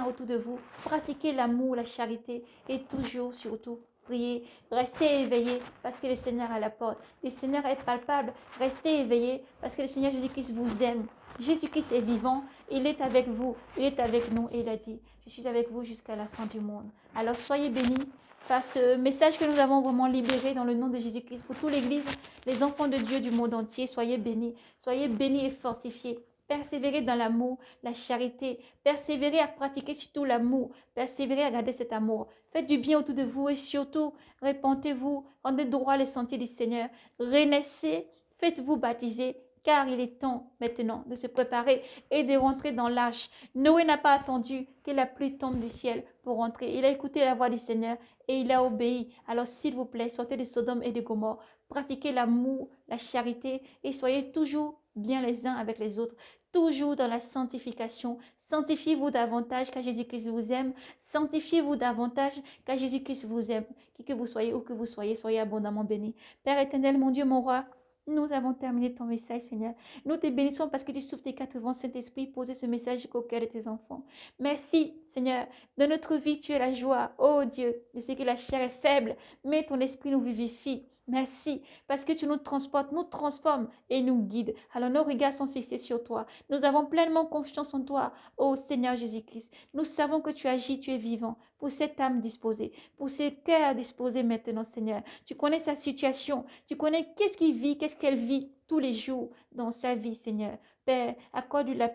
autour de vous. Pratiquez l'amour, la charité et toujours, surtout, priez. Restez éveillés parce que le Seigneur est à la porte. Le Seigneur est palpable. Restez éveillés parce que le Seigneur Jésus-Christ vous aime. Jésus-Christ est vivant. Il est avec vous. Il est avec nous. Et il a dit, je suis avec vous jusqu'à la fin du monde. Alors, soyez bénis par ce message que nous avons vraiment libéré dans le nom de Jésus-Christ pour toute l'Église, les enfants de Dieu du monde entier. Soyez bénis et fortifiés. Persévérez dans l'amour, la charité. Persévérez à pratiquer surtout l'amour. Persévérez à garder cet amour. Faites du bien autour de vous et surtout, répentez-vous, rendez droit les sentiers du Seigneur. Renaissez, faites-vous baptiser, car il est temps maintenant de se préparer et de rentrer dans l'arche. Noé n'a pas attendu que la pluie tombe du ciel pour rentrer. Il a écouté la voix du Seigneur et il a obéi. Alors s'il vous plaît, sortez de Sodome et de Gomorrhe. Pratiquez l'amour, la charité et soyez toujours bien les uns avec les autres. Toujours dans la sanctification. Sanctifiez-vous davantage car Jésus-Christ vous aime. Sanctifiez-vous davantage car Jésus-Christ vous aime. Qui que vous soyez, où que vous soyez abondamment bénis. Père éternel, mon Dieu, mon roi, nous avons terminé ton message, Seigneur. Nous te bénissons parce que tu souffles tes 4 vents, Saint-Esprit, poser ce message jusqu'au cœur de tes enfants. Merci, Seigneur. Dans notre vie, tu es la joie. Oh Dieu, je sais que la chair est faible, mais ton esprit nous vivifie. Merci, parce que tu nous transportes, nous transformes et nous guides. Alors nos regards sont fixés sur toi. Nous avons pleinement confiance en toi, ô Seigneur Jésus-Christ. Nous savons que tu agis, tu es vivant pour cette âme disposée, pour ce cœur disposé maintenant, Seigneur. Tu connais sa situation, tu connais qu'est-ce qu'il vit, qu'est-ce qu'elle vit tous les jours dans sa vie, Seigneur. Père, accorde-lui la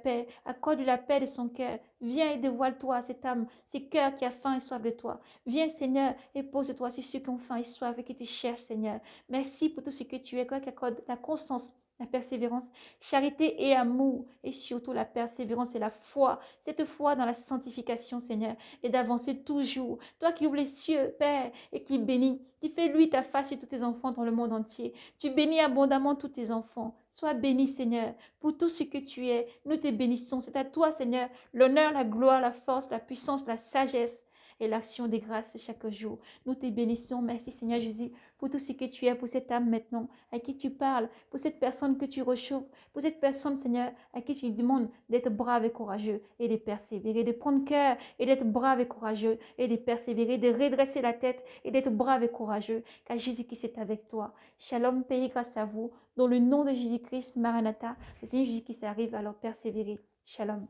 paix de son cœur. Viens et dévoile-toi à cette âme, ce cœur qui a faim et soif de toi. Viens, Seigneur, et pose-toi sur ceux qui ont faim et soif et qui te cherchent, Seigneur. Merci pour tout ce que tu es, qui accorde la constance, la persévérance, charité et amour, et surtout la persévérance et la foi, cette foi dans la sanctification, Seigneur, et d'avancer toujours. Toi qui ouvres les cieux, Père, et qui bénis, qui fais lui ta face sur tous tes enfants dans le monde entier. Tu bénis abondamment tous tes enfants. Sois béni, Seigneur, pour tout ce que tu es. Nous te bénissons. C'est à toi, Seigneur, l'honneur, la gloire, la force, la puissance, la sagesse et l'action des grâces chaque jour. Nous te bénissons. Merci, Seigneur Jésus, pour tout ce que tu es, pour cette âme maintenant, à qui tu parles, pour cette personne que tu réchauffes, pour cette personne, Seigneur, à qui tu demandes d'être brave et courageux et de persévérer, de prendre cœur et d'être brave et courageux et de persévérer, de redresser la tête et d'être brave et courageux, car Jésus-Christ est avec toi. Shalom, paix, grâce à vous. Dans le nom de Jésus-Christ, Maranatha, le Seigneur Jésus-Christ arrive, alors persévérer. Shalom.